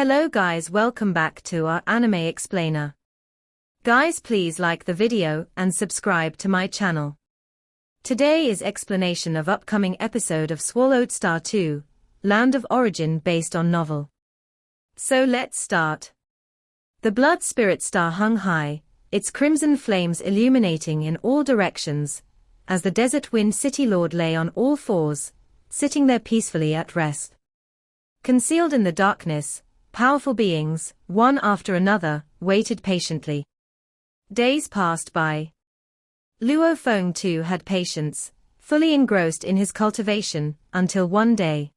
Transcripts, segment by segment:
Hello guys, welcome back to our anime explainer. Guys, please like the video and subscribe to my channel. Today is explanation of upcoming episode of Swallowed Star 2, Land of Origin based on novel. So let's start. The blood spirit star hung high, its crimson flames illuminating in all directions, as the desert wind city lord lay on all fours, sitting there peacefully at rest. Concealed in the darkness, powerful beings, one after another, waited patiently. Days passed by. Luo Feng too had patience, fully engrossed in his cultivation, until one day.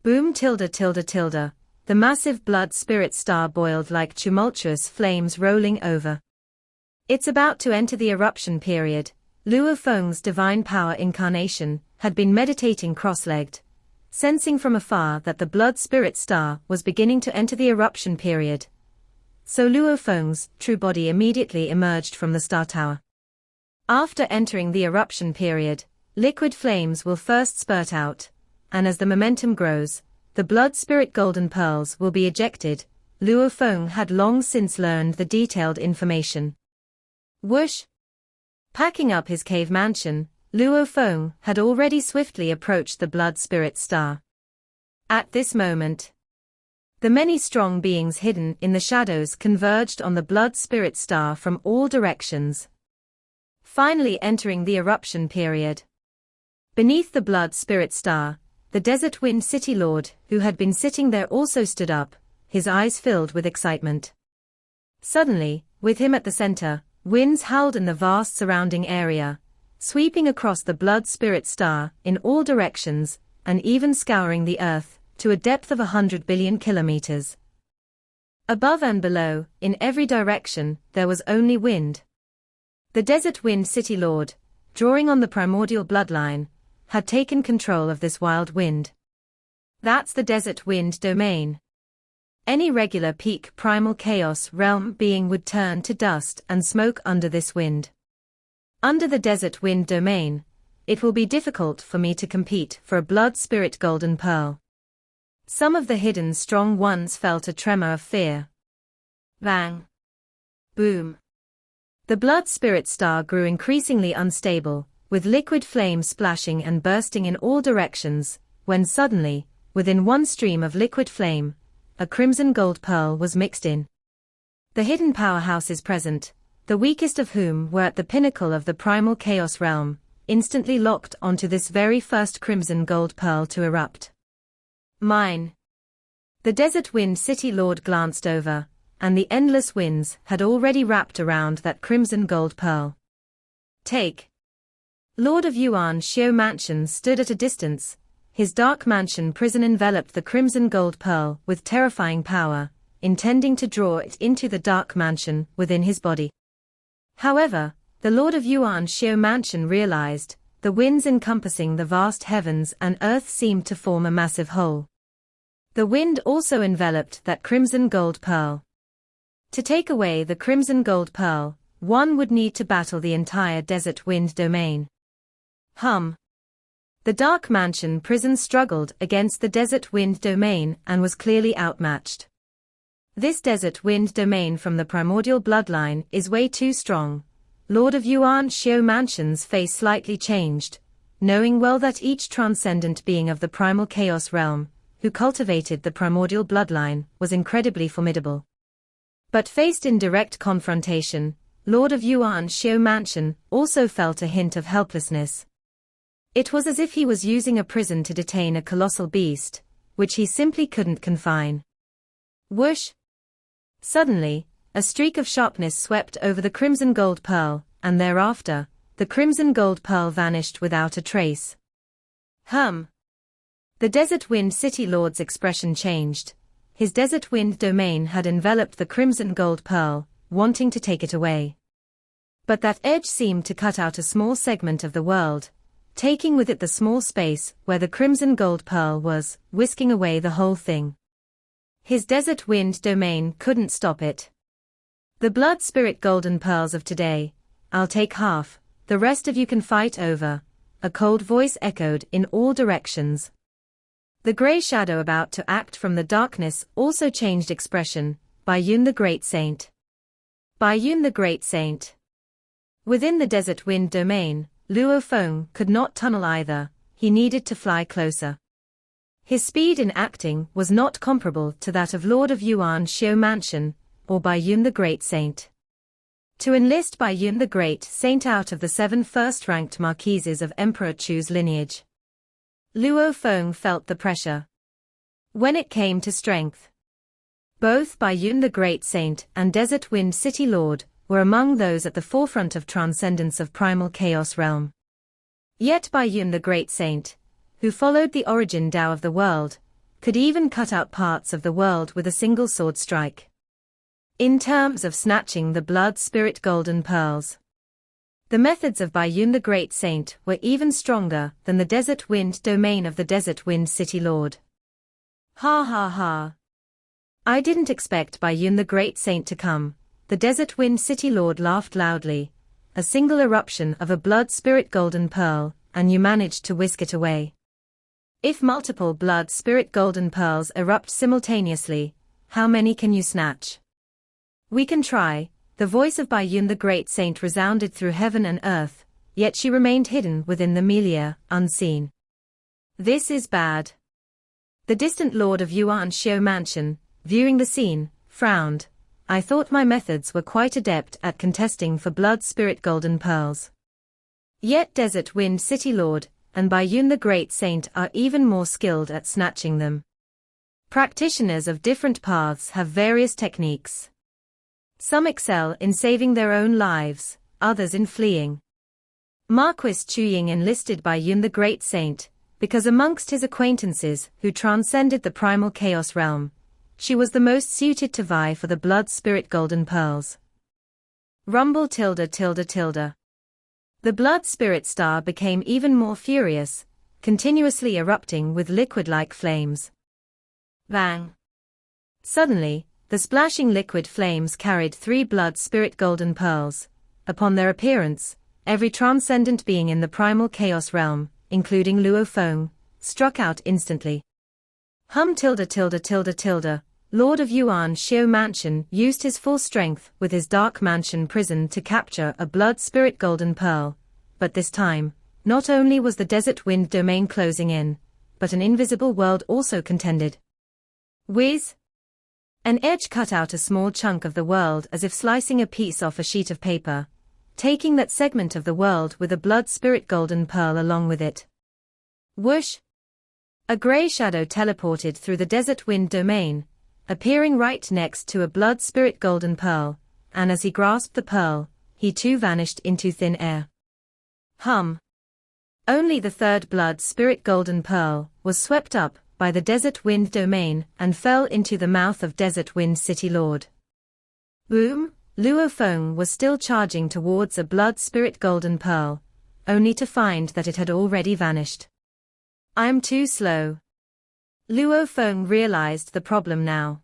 Boom tilde tilde tilde, the massive blood spirit star boiled like tumultuous flames rolling over. It's about to enter the eruption period. Luo Feng's divine power incarnation had been meditating cross-legged, sensing from afar that the blood spirit star was beginning to enter the eruption period. So Luo Feng's true body immediately emerged from the star tower. After entering the eruption period, liquid flames will first spurt out, and as the momentum grows, the blood spirit golden pearls will be ejected. Luo Feng had long since learned the detailed information. Whoosh! Packing up his cave mansion, Luo Feng had already swiftly approached the blood spirit star. At this moment, the many strong beings hidden in the shadows converged on the blood spirit star from all directions, finally entering the eruption period. Beneath the blood spirit star, the desert wind city lord, who had been sitting there, also stood up, his eyes filled with excitement. Suddenly, with him at the center, winds howled in the vast surrounding area, sweeping across the blood spirit star in all directions, and even scouring the earth to a depth of 100 billion kilometers. Above and below, in every direction, there was only wind. The desert wind city lord, drawing on the primordial bloodline, had taken control of this wild wind. That's the desert wind domain. Any regular peak primal chaos realm being would turn to dust and smoke under this wind. Under the desert wind domain, it will be difficult for me to compete for a blood spirit golden pearl. Some of the hidden strong ones felt a tremor of fear. Bang! Boom! The blood spirit star grew increasingly unstable, with liquid flames splashing and bursting in all directions, when suddenly, within one stream of liquid flame, a crimson gold pearl was mixed in. The hidden powerhouses present, the weakest of whom were at the pinnacle of the primal chaos realm, instantly locked onto this very first crimson gold pearl to erupt. Mine. The desert wind city lord glanced over, and the endless winds had already wrapped around that crimson gold pearl. Take. Lord of Yuan Xiao Mansion stood at a distance. His dark mansion prison enveloped the crimson gold pearl with terrifying power, intending to draw it into the dark mansion within his body. However, the Lord of Yuan Xiao Mansion realized, the winds encompassing the vast heavens and earth seemed to form a massive whole. The wind also enveloped that crimson gold pearl. To take away the crimson gold pearl, one would need to battle the entire desert wind domain. The dark mansion prison struggled against the desert wind domain and was clearly outmatched. This desert wind domain from the primordial bloodline is way too strong. Lord of Yuan Xiao Mansion's face slightly changed, knowing well that each transcendent being of the primal chaos realm, who cultivated the primordial bloodline, was incredibly formidable. But faced in direct confrontation, Lord of Yuan Xiao Mansion also felt a hint of helplessness. It was as if he was using a prison to detain a colossal beast, which he simply couldn't confine. Whoosh! Suddenly, a streak of sharpness swept over the crimson gold pearl, and thereafter, the crimson gold pearl vanished without a trace. The desert wind city lord's expression changed. His desert wind domain had enveloped the crimson gold pearl, wanting to take it away. But that edge seemed to cut out a small segment of the world, taking with it the small space where the crimson gold pearl was, whisking away the whole thing. His desert wind domain couldn't stop it. The blood spirit golden pearls of today, I'll take half, the rest of you can fight over, a cold voice echoed in all directions. The grey shadow about to act from the darkness also changed expression. Bayun the Great Saint. Bayun the Great Saint. Within the desert wind domain, Luo Feng could not tunnel either, he needed to fly closer. His speed in acting was not comparable to that of Lord of Yuan Xiu Mansion, or Bayun the Great Saint. To enlist Bayun the Great Saint out of the 7 first-ranked marquises of Emperor Chu's lineage, Luo Feng felt the pressure. When it came to strength, both Bayun the Great Saint and Desert Wind City Lord were among those at the forefront of transcendence of primal chaos realm. Yet Bayun the Great Saint, who followed the origin Tao of the world, could even cut out parts of the world with a single sword strike. In terms of snatching the blood spirit golden pearls, the methods of Bayun the Great Saint were even stronger than the desert wind domain of the Desert Wind City Lord. Ha ha ha. I didn't expect Bayun the Great Saint to come, the Desert Wind City Lord laughed loudly. A single eruption of a blood spirit golden pearl, and you managed to whisk it away. If multiple blood spirit golden pearls erupt simultaneously, how many can you snatch? We can try. The voice of Bayun the Great Saint resounded through heaven and earth, yet she remained hidden within the melia, unseen. This is bad. The distant lord of Yuan Xiu Mansion, viewing the scene, frowned. I thought my methods were quite adept at contesting for blood spirit golden pearls. Yet Desert Wind City Lord and Bayun the Great Saint are even more skilled at snatching them. Practitioners of different paths have various techniques. Some excel in saving their own lives, others in fleeing. Marquis Chuying enlisted Bayun the Great Saint, because amongst his acquaintances who transcended the primal chaos realm, she was the most suited to vie for the blood spirit golden pearls. Rumble tilde tilde tilde. The blood spirit star became even more furious, continuously erupting with liquid-like flames. Bang! Suddenly, the splashing liquid flames carried 3 blood spirit golden pearls. Upon their appearance, every transcendent being in the primal chaos realm, including Luo Feng, struck out instantly. Hum tilde tilde tilde tilde. Lord of Yuan Xiu Mansion used his full strength with his dark mansion prison to capture a blood spirit golden pearl, but this time, not only was the desert wind domain closing in, but an invisible world also contended. Whiz! An edge cut out a small chunk of the world as if slicing a piece off a sheet of paper, taking that segment of the world with a blood spirit golden pearl along with it. Whoosh! A grey shadow teleported through the desert wind domain, appearing right next to a blood spirit golden pearl, and as he grasped the pearl, he too vanished into thin air. Hum! Only the 3rd blood spirit golden pearl was swept up by the desert wind domain and fell into the mouth of Desert Wind City Lord. Boom! Luo Feng was still charging towards a blood spirit golden pearl, only to find that it had already vanished. I am too slow. Luo Feng realized the problem now.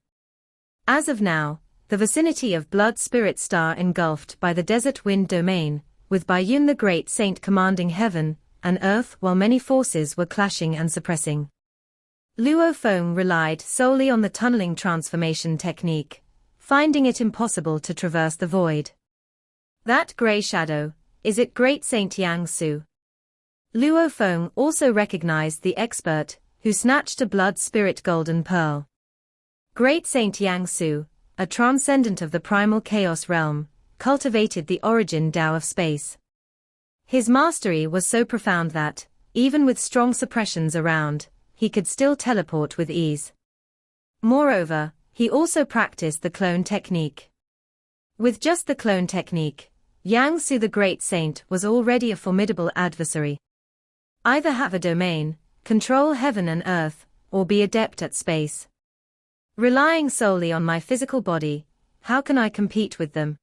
As of now, the vicinity of Blood Spirit Star engulfed by the Desert Wind domain, with Bayun the Great Saint commanding heaven and earth while many forces were clashing and suppressing. Luo Feng relied solely on the tunneling transformation technique, finding it impossible to traverse the void. That grey shadow, is it Great Saint Yang Su? Luo Feng also recognized the expert who snatched a blood spirit golden pearl. Great Saint Yang Su, a transcendent of the primal chaos realm, cultivated the origin Tao of space. His mastery was so profound that, even with strong suppressions around, he could still teleport with ease. Moreover, he also practiced the clone technique. With just the clone technique, Yang Su the Great Saint was already a formidable adversary. Either have a domain, control heaven and earth, or be adept at space. Relying solely on my physical body, how can I compete with them?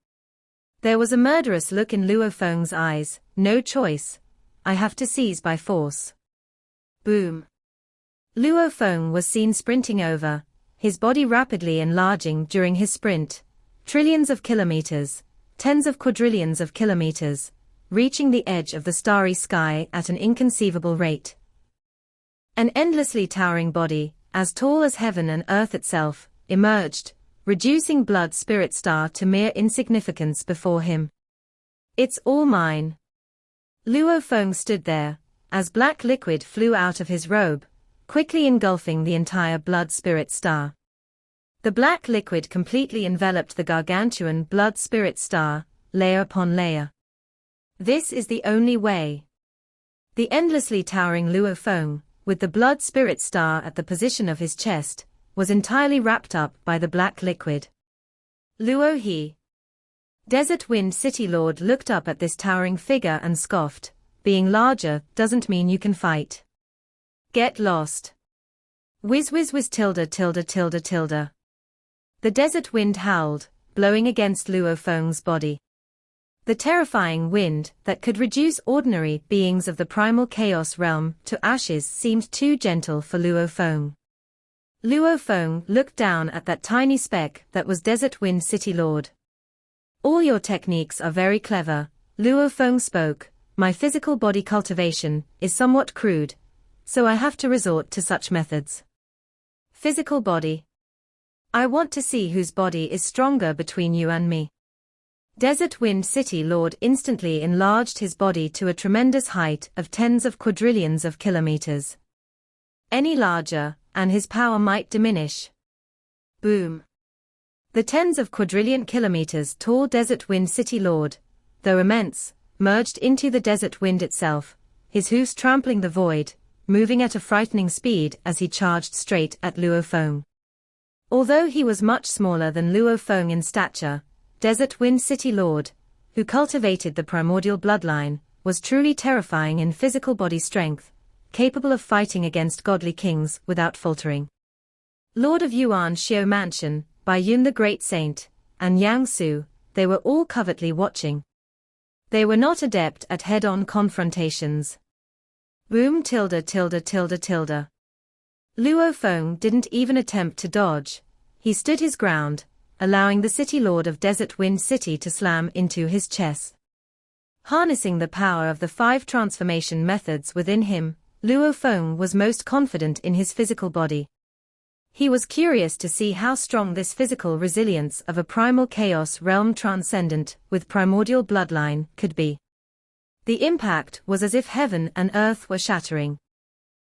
There was a murderous look in Luo Feng's eyes. No choice. I have to seize by force. Boom. Luo Feng was seen sprinting over, his body rapidly enlarging during his sprint. Trillions of kilometers, tens of quadrillions of kilometers, reaching the edge of the starry sky at an inconceivable rate. An endlessly towering body, as tall as heaven and earth itself, emerged, reducing Blood Spirit Star to mere insignificance before him. "It's all mine." Luo Feng stood there, as black liquid flew out of his robe, quickly engulfing the entire Blood Spirit Star. The black liquid completely enveloped the gargantuan Blood Spirit Star, layer upon layer. "This is the only way." The endlessly towering Luo Feng, with the Blood Spirit Star at the position of his chest, was entirely wrapped up by the black liquid. Luo He. Desert Wind City Lord looked up at this towering figure and scoffed, "Being larger doesn't mean you can fight. Get lost." Whiz whiz whiz tilde tilde tilde tilde. The desert wind howled, blowing against Luo Feng's body. The terrifying wind that could reduce ordinary beings of the primal chaos realm to ashes seemed too gentle for Luo Feng. Luo Feng looked down at that tiny speck that was Desert Wind City Lord. "All your techniques are very clever," Luo Feng spoke. "My physical body cultivation is somewhat crude, so I have to resort to such methods." "Physical body? I want to see whose body is stronger between you and me." Desert Wind City Lord instantly enlarged his body to a tremendous height of tens of quadrillions of kilometers. Any larger, and his power might diminish. Boom. The tens of quadrillion kilometers tall Desert Wind City Lord, though immense, merged into the desert wind itself, his hoofs trampling the void, moving at a frightening speed as he charged straight at Luo Feng. Although he was much smaller than Luo Feng in stature, Desert Wind City Lord, who cultivated the primordial bloodline, was truly terrifying in physical body strength, capable of fighting against godly kings without faltering. Lord of Yuan Xiao Mansion, Bai Yun the Great Saint, and Yang Su, they were all covertly watching. They were not adept at head-on confrontations. Boom tilde tilde tilde tilde. Luo Feng didn't even attempt to dodge. He stood his ground, allowing the City Lord of Desert Wind City to slam into his chest. Harnessing the power of the 5 transformation methods within him, Luo Feng was most confident in his physical body. He was curious to see how strong this physical resilience of a primal chaos realm transcendent with primordial bloodline could be. The impact was as if heaven and earth were shattering.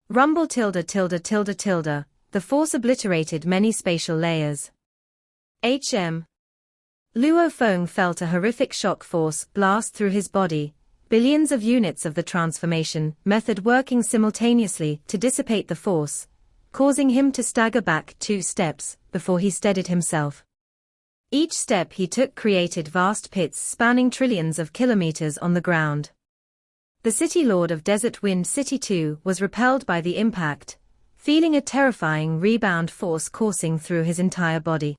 Rumble tilde tilde tilde tilde, the force obliterated many spatial layers. Luo Feng felt a horrific shock force blast through his body, billions of units of the transformation method working simultaneously to dissipate the force, causing him to stagger back 2 steps before he steadied himself. Each step he took created vast pits spanning trillions of kilometers on the ground. The City Lord of Desert Wind City too was repelled by the impact, feeling a terrifying rebound force coursing through his entire body.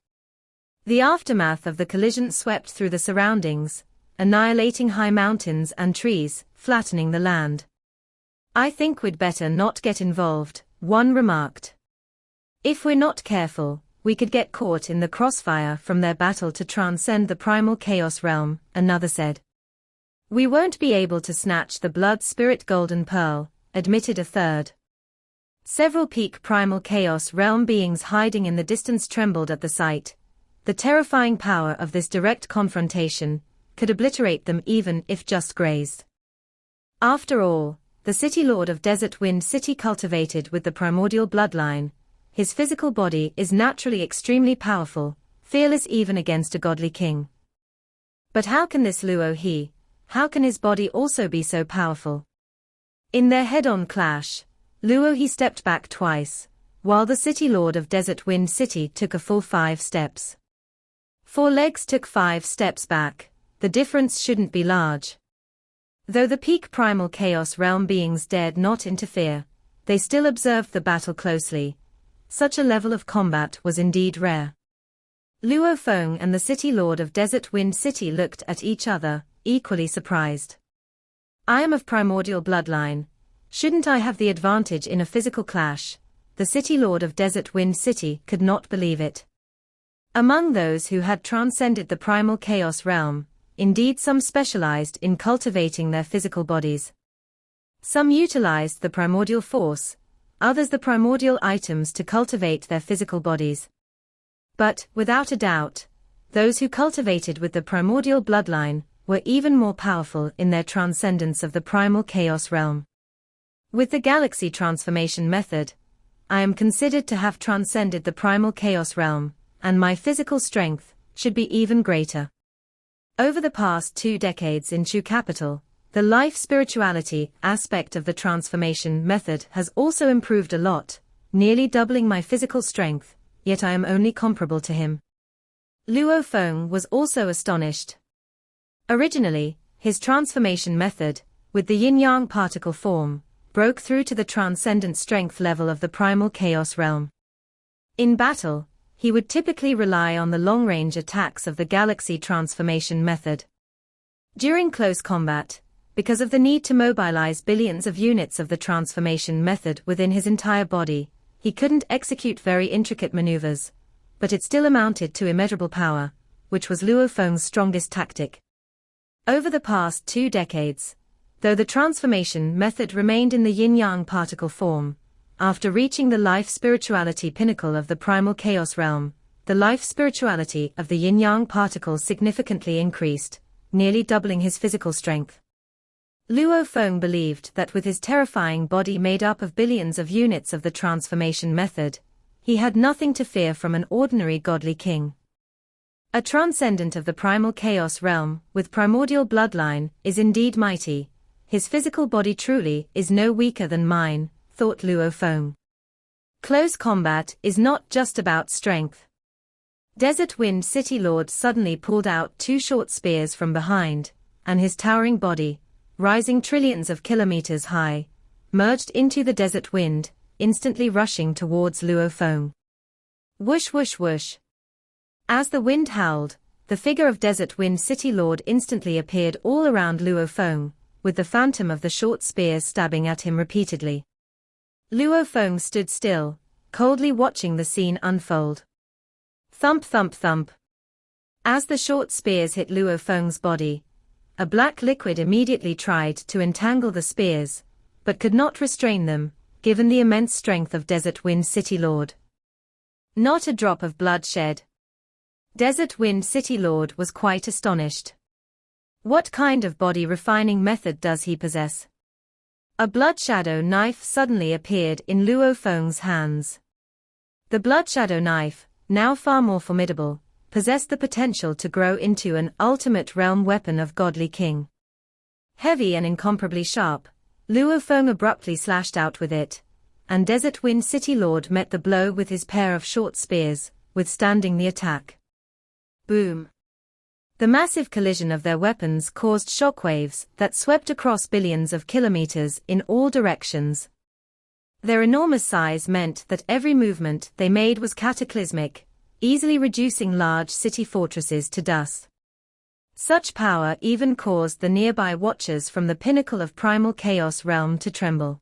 The aftermath of the collision swept through the surroundings, annihilating high mountains and trees, flattening the land. "I think we'd better not get involved," one remarked. "If we're not careful, we could get caught in the crossfire from their battle to transcend the primal chaos realm," another said. "We won't be able to snatch the blood spirit golden pearl," admitted a third. Several peak primal chaos realm beings hiding in the distance trembled at the sight. The terrifying power of this direct confrontation could obliterate them even if just grazed. After all, the City Lord of Desert Wind City cultivated with the primordial bloodline, his physical body is naturally extremely powerful, fearless even against a godly king. But how can this Luo He, how can his body also be so powerful? In their head-on clash, Luo He stepped back twice, while the City Lord of Desert Wind City took a full 5 steps. 4 legs took 5 steps back, the difference shouldn't be large. Though the peak primal chaos realm beings dared not interfere, they still observed the battle closely. Such a level of combat was indeed rare. Luo Feng and the City Lord of Desert Wind City looked at each other, equally surprised. "I am of primordial bloodline. Shouldn't I have the advantage in a physical clash?" The City Lord of Desert Wind City could not believe it. Among those who had transcended the primal chaos realm, indeed some specialized in cultivating their physical bodies. Some utilized the primordial force, others the primordial items to cultivate their physical bodies. But, without a doubt, those who cultivated with the primordial bloodline were even more powerful in their transcendence of the primal chaos realm. With the galaxy transformation method, I am considered to have transcended the primal chaos realm, and my physical strength should be even greater. Over the past 2 decades in True Capital, the life spirituality aspect of the transformation method has also improved a lot, nearly doubling my physical strength, yet I am only comparable to him. Luo Feng was also astonished. Originally, his transformation method, with the yin-yang particle form, broke through to the transcendent strength level of the primal chaos realm. In battle, he would typically rely on the long-range attacks of the galaxy transformation method. During close combat, because of the need to mobilize billions of units of the transformation method within his entire body, he couldn't execute very intricate maneuvers, but it still amounted to immeasurable power, which was Luo Feng's strongest tactic. Over the past 2 decades, though the transformation method remained in the yin-yang particle form, after reaching the life spirituality pinnacle of the primal chaos realm, the life spirituality of the yin-yang particle significantly increased, nearly doubling his physical strength. Luo Feng believed that with his terrifying body made up of billions of units of the transformation method, he had nothing to fear from an ordinary godly king. A transcendent of the primal chaos realm, with primordial bloodline, is indeed mighty. His physical body truly is no weaker than mine, thought Luo Feng. Close combat is not just about strength. Desert Wind City Lord suddenly pulled out 2 short spears from behind, and his towering body, rising trillions of kilometers high, merged into the desert wind, instantly rushing towards Luo Feng. Whoosh whoosh whoosh. As the wind howled, the figure of Desert Wind City Lord instantly appeared all around Luo Feng, with the phantom of the short spears stabbing at him repeatedly. Luo Feng stood still, coldly watching the scene unfold. Thump thump thump. As the short spears hit Luo Feng's body, a black liquid immediately tried to entangle the spears, but could not restrain them, given the immense strength of Desert Wind City Lord. Not a drop of blood shed. Desert Wind City Lord was quite astonished. What kind of body refining method does he possess? A blood shadow knife suddenly appeared in Luo Feng's hands. The blood shadow knife, now far more formidable, possessed the potential to grow into an ultimate realm weapon of godly king. Heavy and incomparably sharp, Luo Feng abruptly slashed out with it, and Desert Wind City Lord met the blow with his pair of short spears, withstanding the attack. Boom. The massive collision of their weapons caused shockwaves that swept across billions of kilometers in all directions. Their enormous size meant that every movement they made was cataclysmic, easily reducing large city fortresses to dust. Such power even caused the nearby watchers from the pinnacle of primal chaos realm to tremble.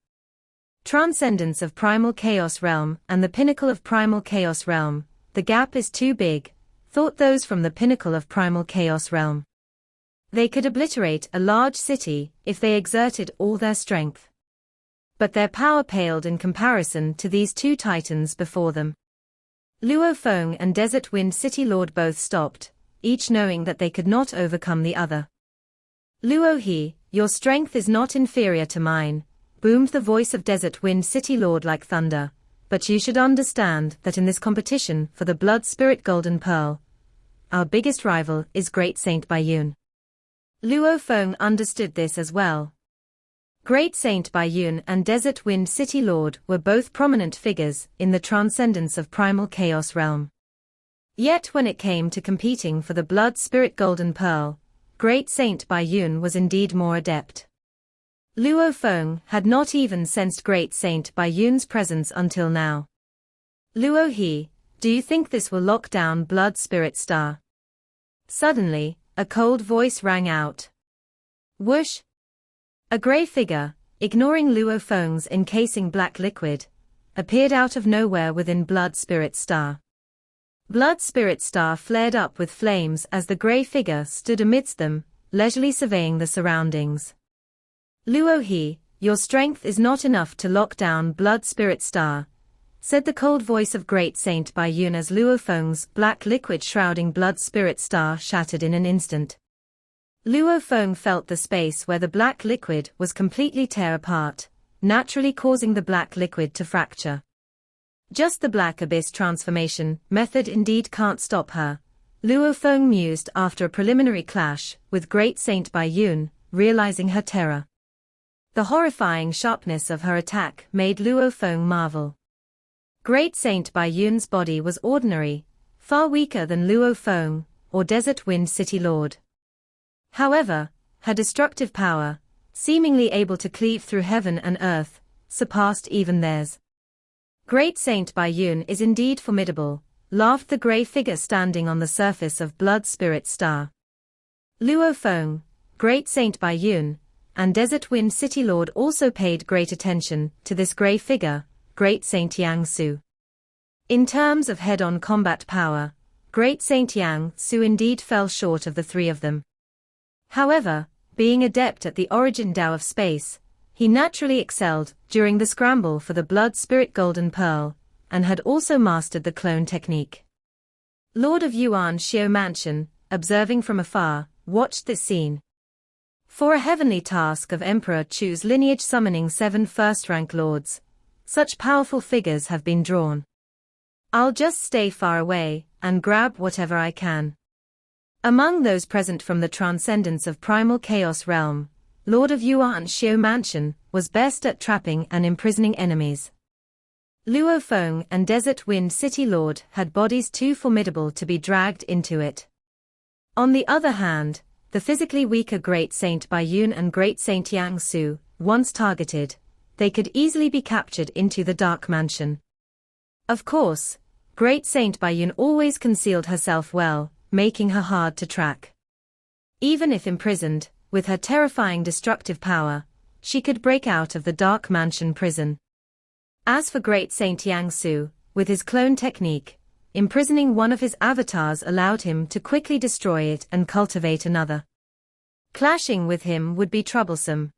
Transcendence of primal chaos realm and the pinnacle of primal chaos realm, the gap is too big, thought those from the pinnacle of primal chaos realm. They could obliterate a large city if they exerted all their strength. But their power paled in comparison to these 2 titans before them. Luo Feng and Desert Wind City Lord both stopped, each knowing that they could not overcome the other. Luo He, your strength is not inferior to mine, boomed the voice of Desert Wind City Lord like thunder, but you should understand that in this competition for the Blood Spirit Golden Pearl, our biggest rival is Great Saint Baiyun. Luo Feng understood this as well. Great Saint Baiyun and Desert Wind City Lord were both prominent figures in the transcendence of primal chaos realm. Yet when it came to competing for the Blood Spirit Golden Pearl, Great Saint Baiyun was indeed more adept. Luo Feng had not even sensed Great Saint Baiyun's presence until now. Luo He, do you think this will lock down Blood Spirit Star? Suddenly, a cold voice rang out. Whoosh! A grey figure, ignoring Luo Feng's encasing black liquid, appeared out of nowhere within Blood Spirit Star. Blood Spirit Star flared up with flames as the grey figure stood amidst them, leisurely surveying the surroundings. Luo He, "Your strength is not enough to lock down Blood Spirit Star," said the cold voice of Great Saint Baiyun as Luo Feng's black liquid shrouding Blood Spirit Star shattered in an instant. Luo Feng felt the space where the black liquid was completely tear apart, naturally causing the black liquid to fracture. Just the Black Abyss transformation method indeed can't stop her, Luo Feng mused after a preliminary clash with Great Saint Baiyun, realizing her terror. The horrifying sharpness of her attack made Luo Feng marvel. Great Saint Baiyun's body was ordinary, far weaker than Luo Feng, or Desert Wind City Lord. However, her destructive power, seemingly able to cleave through heaven and earth, surpassed even theirs. "Great Saint Baiyun is indeed formidable," laughed the grey figure standing on the surface of Blood Spirit Star. Luo Feng, Great Saint Baiyun, and Desert Wind City Lord also paid great attention to this grey figure, Great Saint Yang Su. In terms of head-on combat power, Great Saint Yang Su indeed fell short of the three of them. However, being adept at the origin Tao of space, he naturally excelled during the scramble for the Blood Spirit Golden Pearl, and had also mastered the clone technique. Lord of Yuan Xiao Mansion, observing from afar, watched this scene. For a heavenly task of Emperor Chu's lineage summoning 7 first-rank lords, such powerful figures have been drawn. I'll just stay far away, and grab whatever I can. Among those present from the transcendence of primal chaos realm, Lord of Yuan Xiao Mansion was best at trapping and imprisoning enemies. Luo Feng and Desert Wind City Lord had bodies too formidable to be dragged into it. On the other hand, the physically weaker Great Saint Baiyun and Great Saint Yang Su, once targeted, they could easily be captured into the Dark Mansion. Of course, Great Saint Baiyun always concealed herself well, making her hard to track. Even if imprisoned, with her terrifying destructive power, she could break out of the Dark Mansion prison. As for Great Saint Yang Su, with his clone technique, imprisoning one of his avatars allowed him to quickly destroy it and cultivate another. Clashing with him would be troublesome.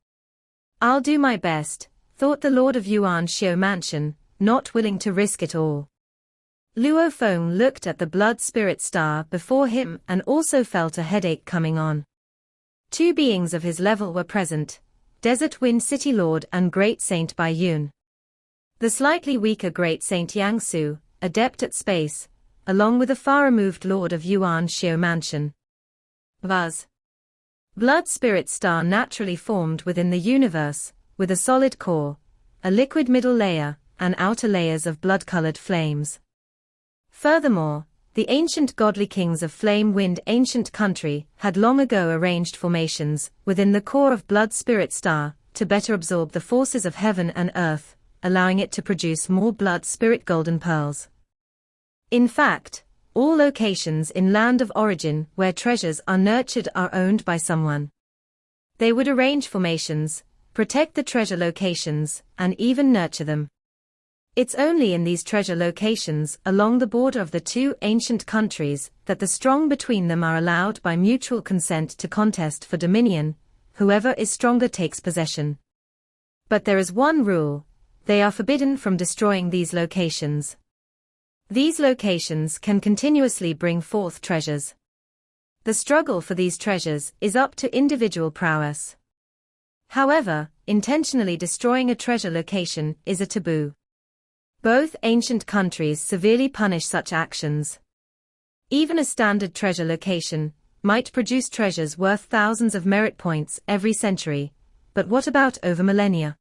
"I'll do my best," thought the Lord of Yuan Xiao Mansion, not willing to risk it all. Luo Feng looked at the Blood Spirit Star before him and also felt a headache coming on. 2 beings of his level were present, Desert Wind City Lord and Great Saint Baiyun. The slightly weaker Great Saint Yang Su, adept at space, along with the far-removed Lord of Yuan Xiao Mansion. Buzz. Blood Spirit Star naturally formed within the universe, with a solid core, a liquid middle layer, and outer layers of blood-colored flames. Furthermore, the ancient godly kings of Flame Wind Ancient Country had long ago arranged formations within the core of Blood Spirit Star to better absorb the forces of heaven and earth, allowing it to produce more Blood Spirit Golden Pearls. In fact, all locations in Land of Origin where treasures are nurtured are owned by someone. They would arrange formations, protect the treasure locations, and even nurture them. It's only in these treasure locations along the border of the 2 ancient countries that the strong between them are allowed by mutual consent to contest for dominion, whoever is stronger takes possession. But there is one rule: they are forbidden from destroying these locations. These locations can continuously bring forth treasures. The struggle for these treasures is up to individual prowess. However, intentionally destroying a treasure location is a taboo. Both ancient countries severely punish such actions. Even a standard treasure location might produce treasures worth thousands of merit points every century, but what about over millennia?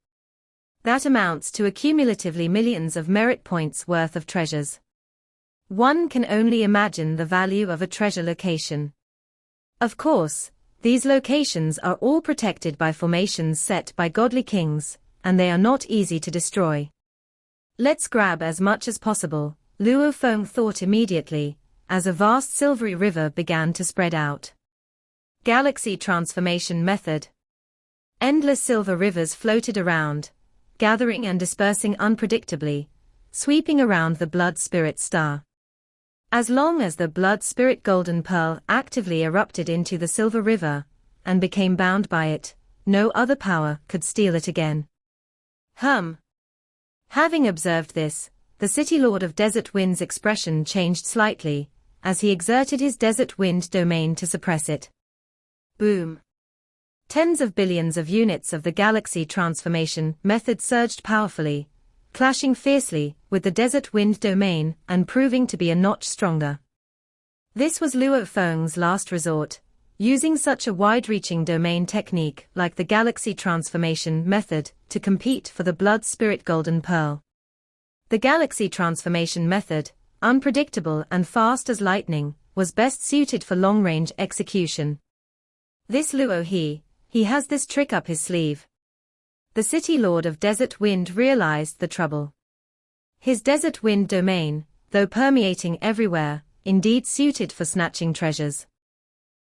That amounts to accumulatively millions of merit points worth of treasures. One can only imagine the value of a treasure location. Of course, these locations are all protected by formations set by godly kings, and they are not easy to destroy. Let's grab as much as possible, Luo Feng thought immediately, as a vast silvery river began to spread out. Galaxy transformation method. Endless silver rivers floated around, gathering and dispersing unpredictably, sweeping around the Blood Spirit Star. As long as the Blood Spirit Golden Pearl actively erupted into the silver river, and became bound by it, no other power could steal it again. Hum. Having observed this, the City Lord of Desert Wind's expression changed slightly, as he exerted his Desert Wind domain to suppress it. Boom. Tens of billions of units of the galaxy transformation method surged powerfully, clashing fiercely with the Desert Wind domain and proving to be a notch stronger. This was Luo Feng's last resort, using such a wide-reaching domain technique like the galaxy transformation method to compete for the Blood Spirit Golden Pearl. The galaxy transformation method, unpredictable and fast as lightning, was best suited for long-range execution. This Luo he has this trick up his sleeve. The City Lord of Desert Wind realized the trouble. His Desert Wind domain, though permeating everywhere, indeed suited for snatching treasures.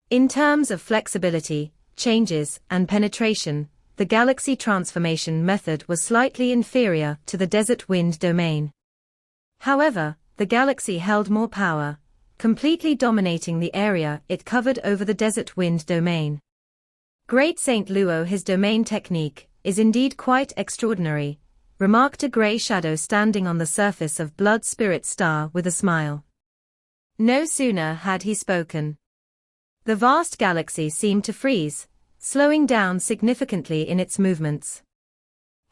In terms of flexibility, changes, and penetration, the galaxy transformation method was slightly inferior to the Desert Wind domain. However, the galaxy held more power, completely dominating the area it covered over the Desert Wind domain. Great Saint Luo, his domain technique is indeed quite extraordinary, remarked a grey shadow standing on the surface of Blood Spirit Star with a smile. No sooner had he spoken. The vast galaxy seemed to freeze, slowing down significantly in its movements.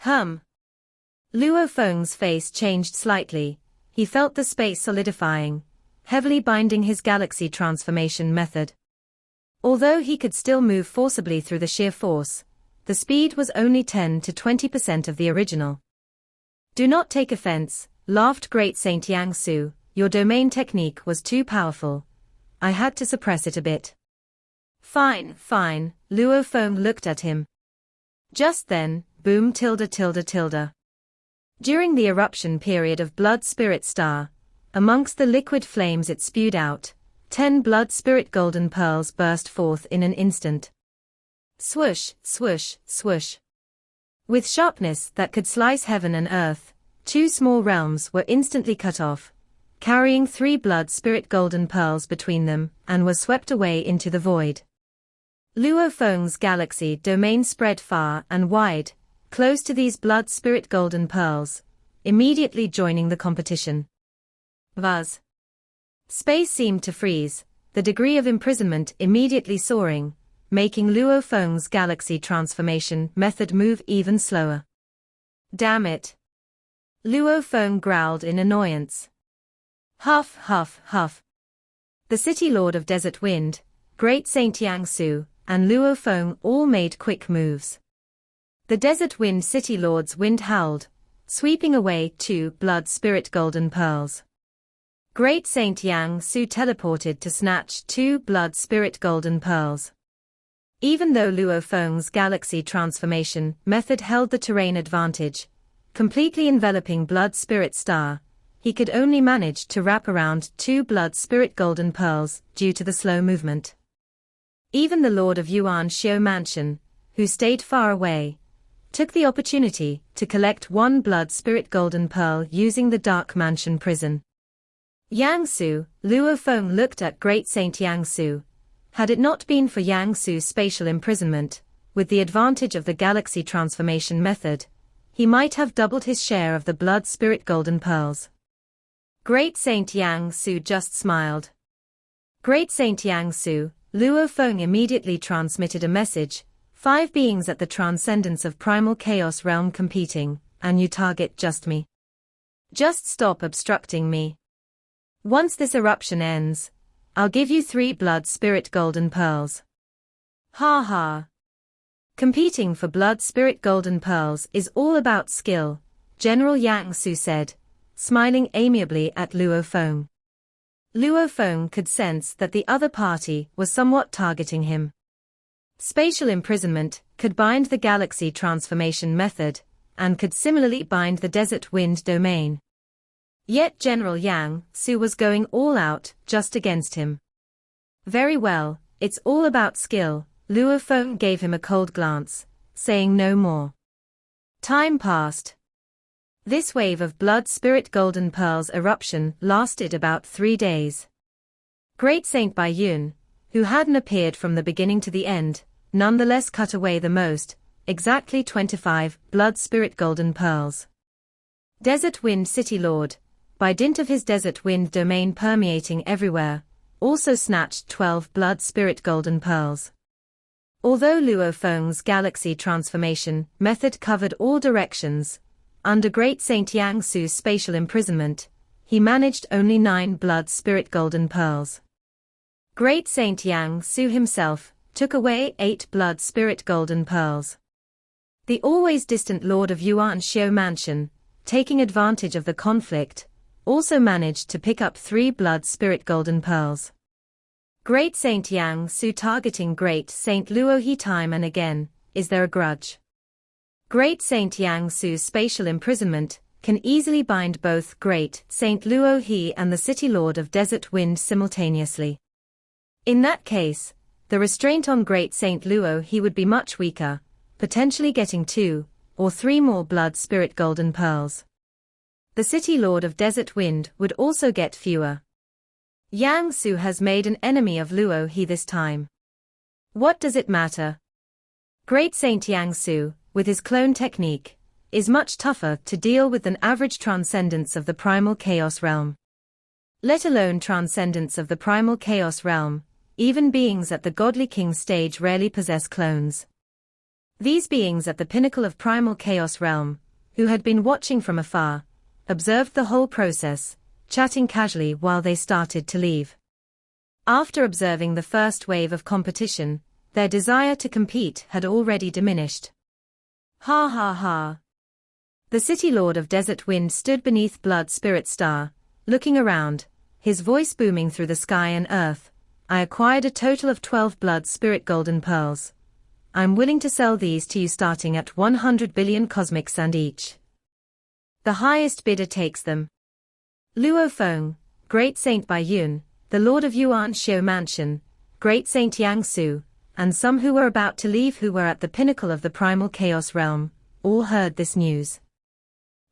Hum. Luo Feng's face changed slightly. He felt the space solidifying, heavily binding his galaxy transformation method. Although he could still move forcibly through the sheer force, the speed was only 10 to 20% of the original. Do not take offense, laughed Great Saint Yang Su, your domain technique was too powerful. I had to suppress it a bit. Fine, fine, Luo Feng looked at him. Just then, boom tilde. During the eruption period of Blood Spirit Star, amongst the liquid flames it spewed out, 10 Blood Spirit Golden Pearls burst forth in an instant. Swoosh, swoosh, swoosh. With sharpness that could slice heaven and earth, 2 small realms were instantly cut off, carrying 3 Blood Spirit Golden Pearls between them, and were swept away into the void. Luo Feng's galaxy domain spread far and wide, close to these Blood Spirit Golden Pearls, immediately joining the competition. Buzz. Space seemed to freeze, the degree of imprisonment immediately soaring, making Luo Feng's galaxy transformation method move even slower. Damn it. Luo Feng growled in annoyance. Huff, huff, huff. The City Lord of Desert Wind, Great Saint Yang Su, and Luo Feng all made quick moves. The Desert Wind City Lord's wind howled, sweeping away 2 Blood Spirit Golden Pearls. Great Saint Yang Su teleported to snatch 2 Blood Spirit Golden Pearls. Even though Luo Feng's galaxy transformation method held the terrain advantage, completely enveloping Blood Spirit Star, he could only manage to wrap around 2 Blood Spirit Golden Pearls due to the slow movement. Even the Lord of Yuan Xiao Mansion, who stayed far away, took the opportunity to collect 1 Blood Spirit Golden Pearl using the Dark Mansion prison. Yang Su, Luo Feng looked at Great Saint Yang Su. Had it not been for Yang Su's spatial imprisonment, with the advantage of the galaxy transformation method, he might have doubled his share of the Blood Spirit Golden Pearls. Great Saint Yang Su just smiled. Great Saint Yang Su, Luo Feng immediately transmitted a message, 5 beings at the transcendence of primal chaos realm competing, and you target just me. Just stop obstructing me. Once this eruption ends, I'll give you 3 Blood Spirit Golden Pearls. Ha ha. Competing for Blood Spirit Golden Pearls is all about skill, General Yang Su said, smiling amiably at Luo Feng. Luo Feng could sense that the other party was somewhat targeting him. Spatial imprisonment could bind the galaxy transformation method, and could similarly bind the Desert Wind domain. Yet General Yang Su was going all out just against him. Very well, it's all about skill, Luo Feng gave him a cold glance, saying no more. Time passed. This wave of Blood Spirit Golden Pearls eruption lasted about 3 days. Great Saint Baiyun, who hadn't appeared from the beginning to the end, nonetheless cut away the most, exactly 25 blood spirit golden pearls. Desert Wind City Lord, by dint of his desert wind domain permeating everywhere, also snatched 12 blood spirit golden pearls. Although Luo Feng's galaxy transformation method covered all directions, under Great Saint Yang Su's spatial imprisonment, he managed only 9 blood spirit golden pearls. Great Saint Yang Su himself took away 8 blood spirit golden pearls. The always distant Lord of Yuan Xiu Mansion, taking advantage of the conflict, also managed to pick up 3 blood spirit golden pearls. Great Saint Yang Su targeting Great Saint Luo He time and again. Is there a grudge? Great Saint Yang Su's spatial imprisonment can easily bind both Great Saint Luo He and the City Lord of Desert Wind simultaneously. In that case, the restraint on Great Saint Luo He would be much weaker, potentially getting 2 or 3 more blood spirit golden pearls. The City Lord of Desert Wind would also get fewer. Yang Su has made an enemy of Luo He this time. What does it matter? Great Saint Yang Su, with his clone technique, is much tougher to deal with than average transcendence of the primal chaos realm. Let alone transcendence of the primal chaos realm, even beings at the godly king stage rarely possess clones. These beings at the pinnacle of primal chaos realm, who had been watching from afar, observed the whole process, chatting casually while they started to leave. After observing the first wave of competition, their desire to compete had already diminished. Ha ha ha. The City Lord of Desert Wind stood beneath Blood Spirit Star, looking around, his voice booming through the sky and earth. I acquired a total of 12 blood spirit golden pearls. I'm willing to sell these to you starting at 100 billion cosmic sand each. The highest bidder takes them. Luo Feng, Great Saint Bai Yun, the Lord of Yuan Xiu Mansion, Great Saint Yang Su, and some who were about to leave who were at the pinnacle of the primal chaos realm, all heard this news.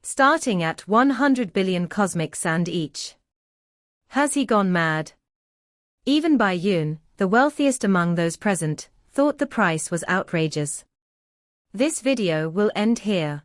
Starting at 100 billion cosmic sand each. Has he gone mad? Even Bai Yun, the wealthiest among those present, thought the price was outrageous. This video will end here.